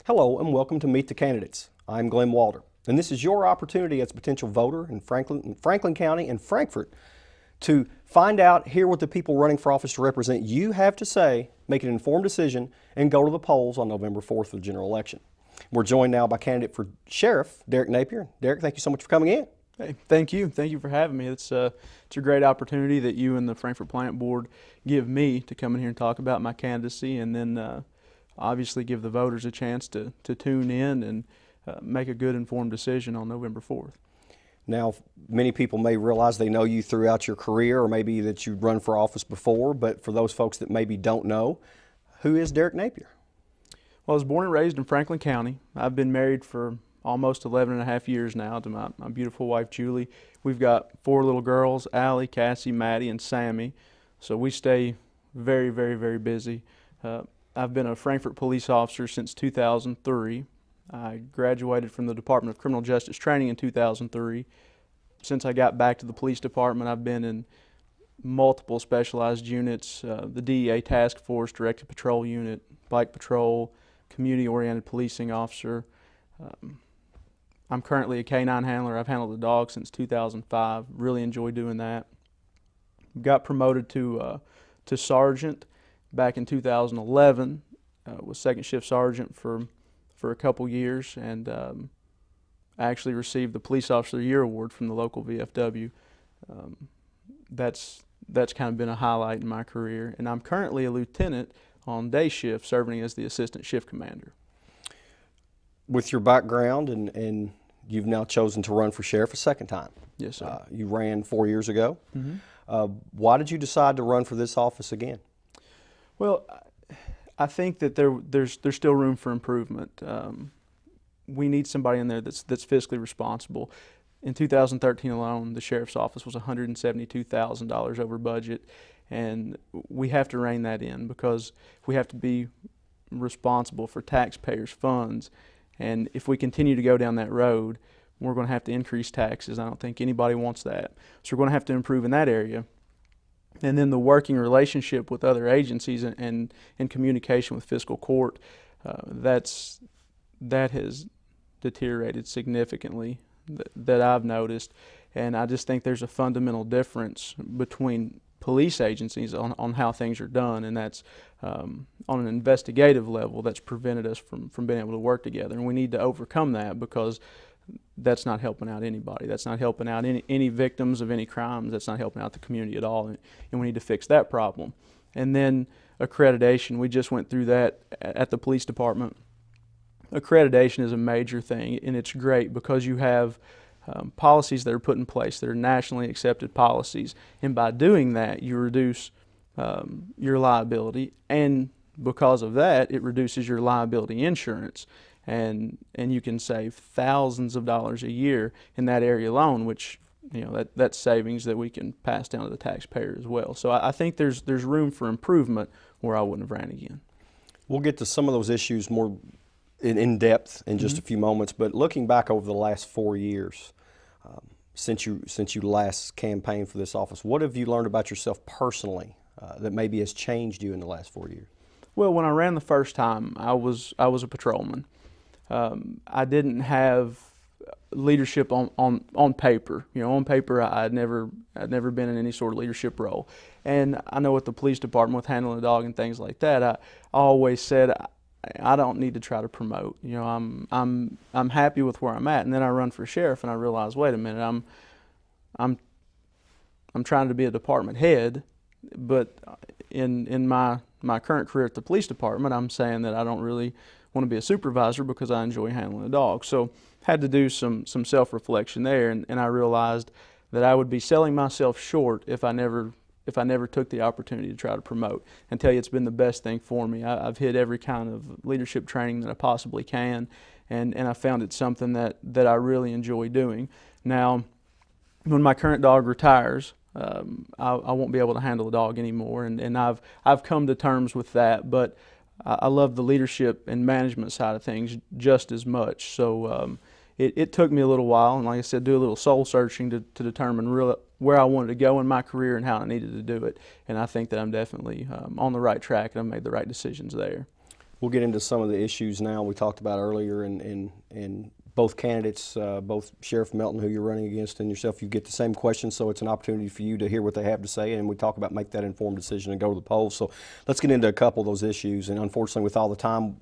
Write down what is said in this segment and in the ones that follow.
Hello and welcome to Meet the Candidates. I'm Glenn Walter, and this is your opportunity as a potential voter in Franklin County and Frankfort to find out, hear what the people running for office to represent you have to say, make an informed decision, and go to the polls on November 4th for the general election. We're joined now by candidate for sheriff, Derek Napier. Derek, thank you so much for coming in. Hey, thank you. Thank you for having me. It's a great opportunity that you and the Frankfort Plant Board give me to come in here and talk about my candidacy, and then obviously give the voters a chance to tune in and make a good informed decision on November 4th. Now, many people may realize they know you throughout your career, or maybe that you've run for office before, but for those folks that maybe don't know, who is Derek Napier? Well, I was born and raised in Franklin County. I've been married for almost 11 and a half years now to my beautiful wife, Julie. We've got 4 little girls, Allie, Cassie, Maddie, and Sammy. So we stay very, very, very busy. I've been a Frankfort police officer since 2003. I graduated from the Department of Criminal Justice Training in 2003. Since I got back to the police department, I've been in multiple specialized units, the DEA Task Force, Directed Patrol Unit, Bike Patrol, Community-Oriented Policing Officer. I'm currently a canine handler. I've handled a dog since 2005. Really enjoy doing that. Got promoted to sergeant back in 2011. Was second shift sergeant for a couple years, and I actually received the Police Officer of the Year award from the local VFW. That's kind of been a highlight in my career, and I'm currently a lieutenant on day shift, serving as the assistant shift commander. With your background, and you've now chosen to run for sheriff a second time. Yes, sir. You ran 4 years ago. Mm-hmm. Why did you decide to run for this office again? Well, I think that there's still room for improvement. We need somebody in there that's fiscally responsible. In 2013 alone, the sheriff's office was $172,000 over budget, and we have to rein that in because we have to be responsible for taxpayers' funds. And if we continue to go down that road, we're going to have to increase taxes. I don't think anybody wants that. So we're going to have to improve in that area. And then the working relationship with other agencies and communication with fiscal court, that has deteriorated significantly that I've noticed. And I just think there's a fundamental difference between police agencies on how things are done, and that's on an investigative level that's prevented us from being able to work together. And we need to overcome that because that's not helping out anybody. That's not helping out any victims of any crimes. That's not helping out the community at all, and we need to fix that problem. And then accreditation, we just went through that at the police department. Accreditation is a major thing, and it's great because you have policies that are put in place that are nationally accepted policies, and by doing that you reduce your liability, and because of that it reduces your liability insurance, and you can save thousands of dollars a year in that area alone, which that's savings that we can pass down to the taxpayer as well. So I think there's room for improvement where I wouldn't have ran again. We'll get to some of those issues more in depth in just a few moments, but looking back over the last 4 years, since you last campaigned for this office, what have you learned about yourself personally that maybe has changed you in the last 4 years? Well, when I ran the first time, I was a patrolman. I didn't have leadership on paper. On paper, I'd never been in any sort of leadership role. And I know with the police department, with handling a dog and things like that, I always said I don't need to try to promote. I'm happy with where I'm at. And then I run for sheriff, and I realize, wait a minute, I'm trying to be a department head, but in my current career at the police department, I'm saying that I don't really want to be a supervisor because I enjoy handling a dog. So had to do some self-reflection there, and I realized that I would be selling myself short if I never took the opportunity to try to promote. And tell you, it's been the best thing for me. I've hit every kind of leadership training that I possibly can, and I found it something that I really enjoy doing. Now, when my current dog retires, I won't be able to handle a dog anymore, and I've come to terms with that, but I love the leadership and management side of things just as much. So it took me a little while, and like I said, do a little soul searching to determine where I wanted to go in my career and how I needed to do it. And I think that I'm definitely on the right track, and I've made the right decisions there. We'll get into some of the issues now we talked about earlier, and both candidates, both Sheriff Melton, who you're running against, and yourself, you get the same questions, so it's an opportunity for you to hear what they have to say, and we talk about make that informed decision and go to the polls. So let's get into a couple of those issues, and unfortunately with all the time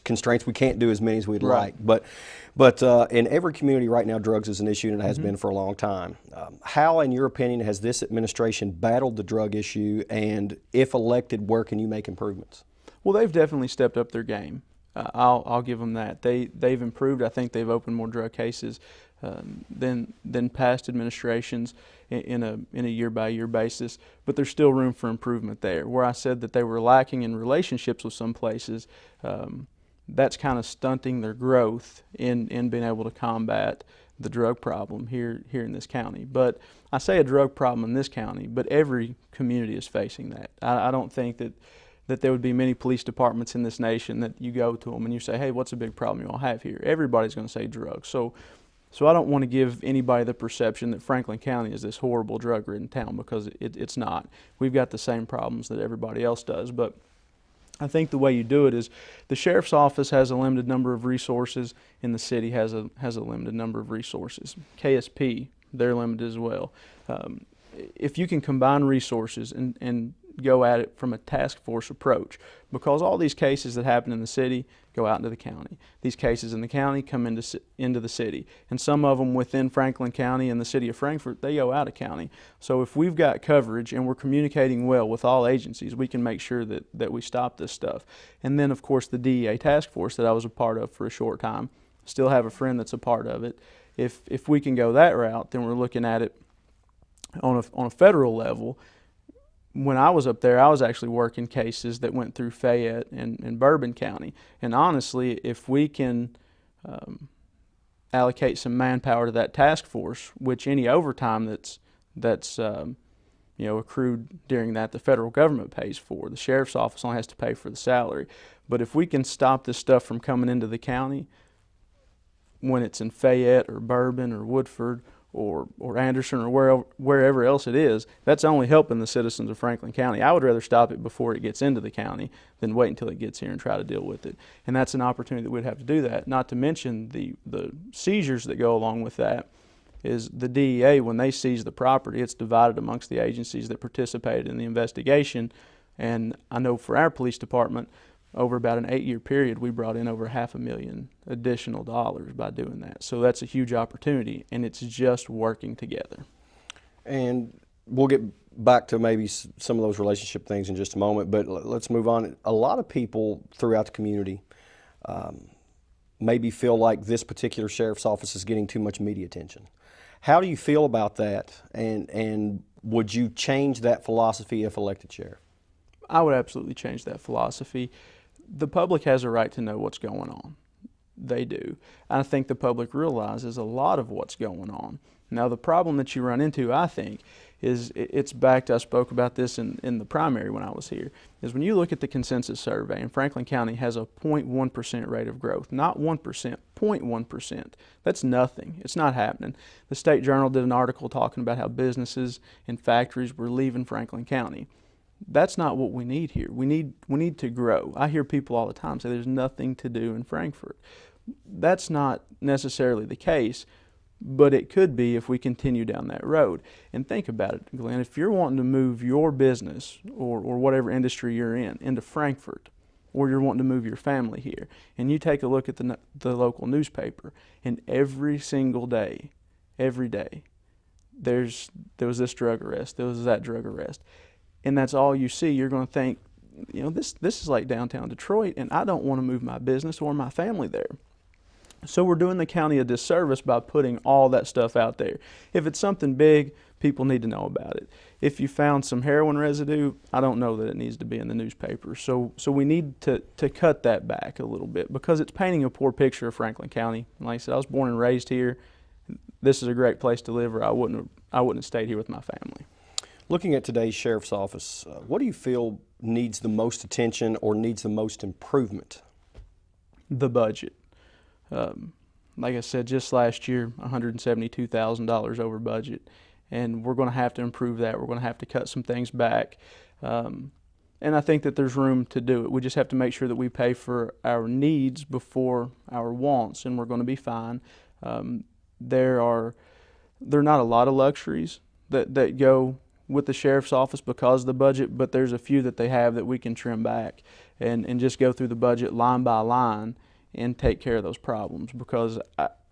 constraints, we can't do as many as we'd like. But in every community right now, drugs is an issue, and it has been for a long time. How, in your opinion, has this administration battled the drug issue, and if elected, where can you make improvements? Well, they've definitely stepped up their game. I'll give them that. They've improved. I think they've opened more drug cases than past administrations in a year-by-year basis. But there's still room for improvement there. Where I said that they were lacking in relationships with some places, that's kind of stunting their growth in being able to combat the drug problem here in this county. But I say a drug problem in this county, but every community is facing that. I don't think that there would be many police departments in this nation that you go to them and you say, hey, what's a big problem you all have here? Everybody's going to say drugs. So I don't want to give anybody the perception that Franklin County is this horrible drug-ridden town, because it's not. We've got the same problems that everybody else does. But I think the way you do it is the sheriff's office has a limited number of resources, and the city has a limited number of resources. KSP, they're limited as well. If you can combine resources and go at it from a task force approach, because all these cases that happen in the city go out into the county. These cases in the county come into the city, and some of them within Franklin County and the city of Frankfort, they go out of county. So if we've got coverage and we're communicating well with all agencies, we can make sure that we stop this stuff. And then of course the DEA task force that I was a part of for a short time, still have a friend that's a part of it. If we can go that route, then we're looking at it on a federal level. When I was up there, I was actually working cases that went through Fayette and Bourbon County. And honestly, if we can allocate some manpower to that task force, which any overtime that's accrued during that, the federal government pays for. The sheriff's office only has to pay for the salary. But if we can stop this stuff from coming into the county when it's in Fayette or Bourbon or Woodford or Anderson or wherever else it is, that's only helping the citizens of Franklin County. I would rather stop it before it gets into the county than wait until it gets here and try to deal with it. And that's an opportunity that we'd have to do that. Not to mention the seizures that go along with that. Is the DEA, when they seize the property, it's divided amongst the agencies that participated in the investigation. And I know for our police department, over about an 8-year period, we brought in over $500,000 additional dollars by doing that. So that's a huge opportunity, and it's just working together. And we'll get back to maybe some of those relationship things in just a moment, but let's move on. A lot of people throughout the community maybe feel like this particular sheriff's office is getting too much media attention. How do you feel about that, and would you change that philosophy if elected sheriff? I would absolutely change that philosophy. The public has a right to know what's going on. They do. I think the public realizes a lot of what's going on. Now, the problem that you run into, I think, is it's back to, I spoke about this in the primary when I was here, is when you look at the consensus survey, and Franklin County has a 0.1% rate of growth, not 1%, 0.1%. That's nothing. It's not happening. The State Journal did an article talking about how businesses and factories were leaving Franklin County. That's not what we need here. We need to grow. I hear people all the time say there's nothing to do in Frankfort. That's not necessarily the case, but it could be if we continue down that road. And think about it, Glenn, if you're wanting to move your business or whatever industry you're in into Frankfort, or you're wanting to move your family here, and you take a look at the local newspaper, and every single day, every day, there was this drug arrest, there was that drug arrest, and that's all you see, you're going to think, this is like downtown Detroit, and I don't want to move my business or my family there. So we're doing the county a disservice by putting all that stuff out there. If it's something big, people need to know about it. If you found some heroin residue, I don't know that it needs to be in the newspaper. So we need to cut that back a little bit, because it's painting a poor picture of Franklin County. And like I said, I was born and raised here. This is a great place to live, or I wouldn't have stayed here with my family. Looking at today's sheriff's office, what do you feel needs the most attention or needs the most improvement? The budget. Like I said, just last year, $172,000 over budget, and we're going to have to improve that. We're going to have to cut some things back. And I think that there's room to do it. We just have to make sure that we pay for our needs before our wants, and we're going to be fine. Um, there are not a lot of luxuries that go with the sheriff's office because of the budget, but there's a few that they have that we can trim back and just go through the budget line by line and take care of those problems. Because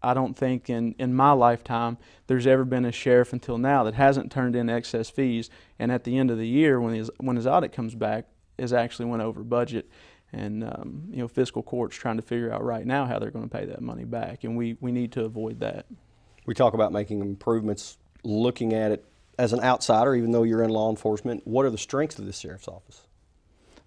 I don't think in my lifetime there's ever been a sheriff until now that hasn't turned in excess fees, and at the end of the year when his audit comes back is actually went over budget. And fiscal court's trying to figure out right now how they're going to pay that money back, and we need to avoid that. We talk about making improvements, looking at it as an outsider, even though you're in law enforcement. What are the strengths of this sheriff's office?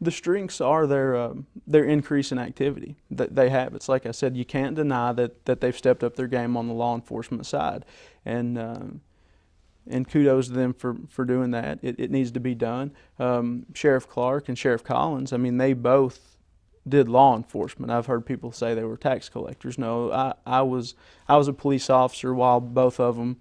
The strengths are their increase in activity that they have. It's like I said, you can't deny that they've stepped up their game on the law enforcement side, and kudos to them for doing that. It needs to be done. Sheriff Clark and Sheriff Collins, I mean, they both did law enforcement. I've heard people say they were tax collectors. No, I was a police officer while both of them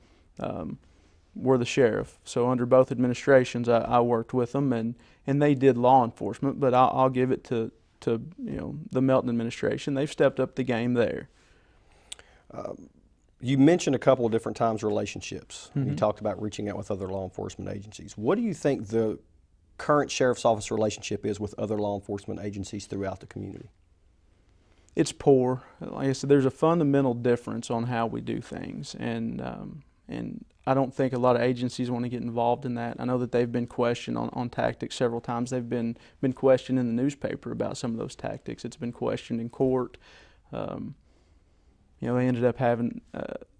were the sheriff. So under both administrations, I worked with them, and they did law enforcement. But I'll give it to the Melton administration. They've stepped up the game there. You mentioned a couple of different times relationships. Mm-hmm. You talked about reaching out with other law enforcement agencies. What do you think the current sheriff's office relationship is with other law enforcement agencies throughout the community? It's poor. Like I said, there's a fundamental difference on how we do things, and I don't think a lot of agencies want to get involved in that. I know that they've been questioned on tactics several times. They've been questioned in the newspaper about some of those tactics. It's been questioned in court. They ended up having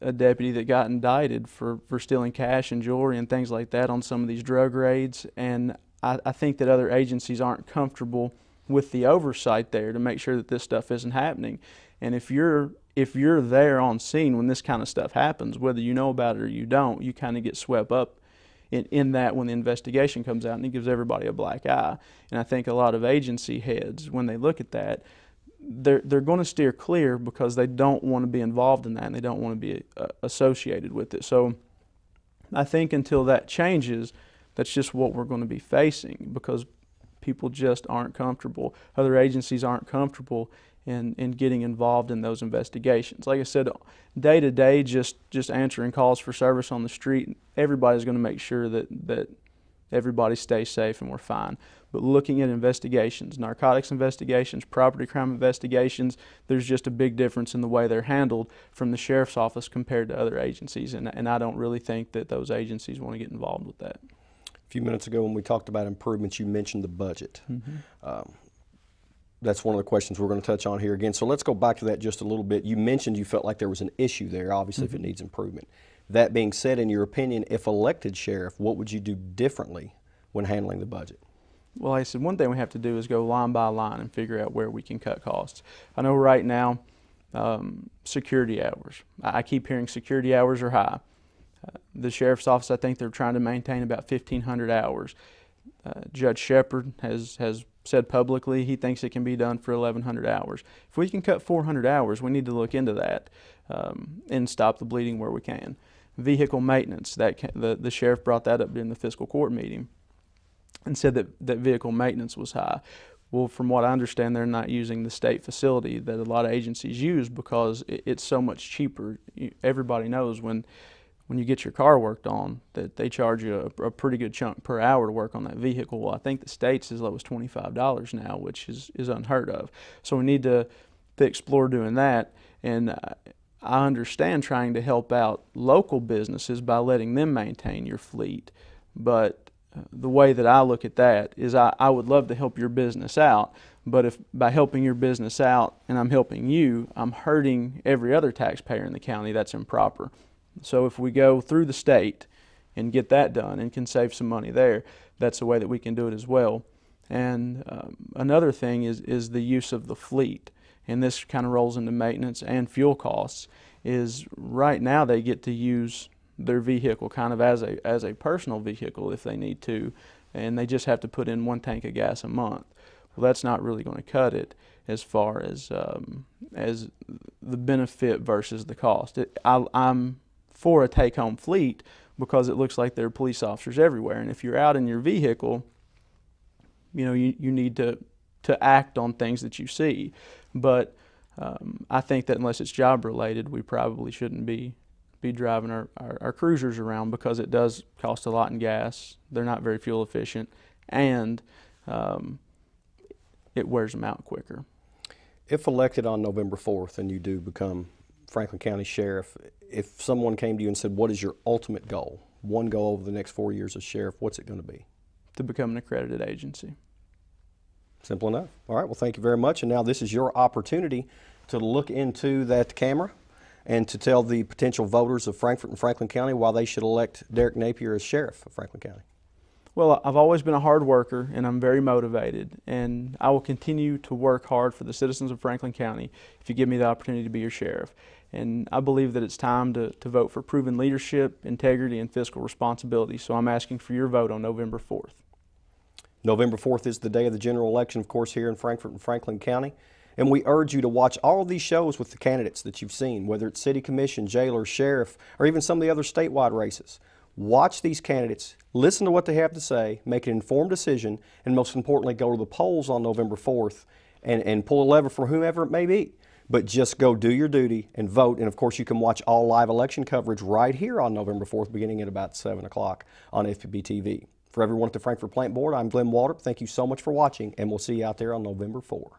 a deputy that got indicted for stealing cash and jewelry and things like that on some of these drug raids. And I think that other agencies aren't comfortable with the oversight there to make sure that this stuff isn't happening. And if you're there on scene when this kind of stuff happens, whether you know about it or you don't, you kind of get swept up in that when the investigation comes out, and it gives everybody a black eye. And I think a lot of agency heads, when they look at that, they're going to steer clear because they don't want to be involved in that and they don't want to be associated with it. So I think until that changes, that's just what we're going to be facing, because people just aren't comfortable. Other agencies aren't comfortable in getting involved in those investigations. Like I said, day to day, just answering calls for service on the street, everybody's going to make sure that everybody stays safe and we're fine. But looking at investigations, narcotics investigations, property crime investigations, there's just a big difference in the way they're handled from the sheriff's office compared to other agencies, and I don't really think that those agencies want to get involved with that. A few minutes ago when we talked about improvements, you mentioned the budget. Mm-hmm. That's one of the questions we're going to touch on here again. So let's go back to that just a little bit. You mentioned you felt like there was an issue there, obviously, Mm-hmm. if it needs improvement. That being said, in your opinion, if elected sheriff, what would you do differently when handling the budget? Well, like I said, one thing we have to do is go line by line and figure out where we can cut costs. I know right now, security hours. I keep hearing security hours are high. The sheriff's office, I think they're trying to maintain about 1,500 hours. Judge Shepard has said publicly he thinks it can be done for 1,100 hours. If we can cut 400 hours, we need to look into that and stop the bleeding where we can. Vehicle maintenance, the sheriff brought that up during the fiscal court meeting and said that vehicle maintenance was high. Well, from what I understand, they're not using the state facility that a lot of agencies use because it's so much cheaper. Everybody knows when you get your car worked on that they charge you a pretty good chunk per hour to work on that vehicle. Well, I think the state's as low as $25 now, which is unheard of. So we need to explore doing that. And I understand trying to help out local businesses by letting them maintain your fleet. But the way that I look at that is I would love to help your business out, but if by helping your business out and I'm helping you, I'm hurting every other taxpayer in the county, that's improper. So if we go through the state and get that done and can save some money there, that's the way that we can do it as well. And another thing is the use of the fleet, and this kind of rolls into maintenance and fuel costs, is right now they get to use their vehicle kind of as a personal vehicle if they need to, and they just have to put in 1 tank of gas a month. Well, that's not really going to cut it as far as the benefit versus the cost. I'm for a take-home fleet because it looks like there are police officers everywhere, and if you're out in your vehicle, you need to act on things that you see. But I think that unless it's job related, we probably shouldn't be driving our cruisers around, because it does cost a lot in gas. They're not very fuel efficient, and it wears them out quicker. If elected on November 4th and you do become Franklin County Sheriff, if someone came to you and said, what is your ultimate goal? One goal over the next 4 years as sheriff, what's it going to be? To become an accredited agency. Simple enough. All right, well, thank you very much. And now this is your opportunity to look into that camera and to tell the potential voters of Frankfort and Franklin County why they should elect Derek Napier as sheriff of Franklin County. Well, I've always been a hard worker, and I'm very motivated, and I will continue to work hard for the citizens of Franklin County if you give me the opportunity to be your sheriff. And I believe that it's time to vote for proven leadership, integrity, and fiscal responsibility. So I'm asking for your vote on November 4th. November 4th is the day of the general election, of course, here in Frankfort and Franklin County. And we urge you to watch all of these shows with the candidates that you've seen, whether it's city commission, jailer, sheriff, or even some of the other statewide races. Watch these candidates, listen to what they have to say, make an informed decision, and most importantly, go to the polls on November 4th and pull a lever for whomever it may be. But just go do your duty and vote. And of course, you can watch all live election coverage right here on November 4th, beginning at about 7 o'clock on FPB TV. For everyone at the Frankfort Plant Board, I'm Glenn Walter. Thank you so much for watching, and we'll see you out there on November 4.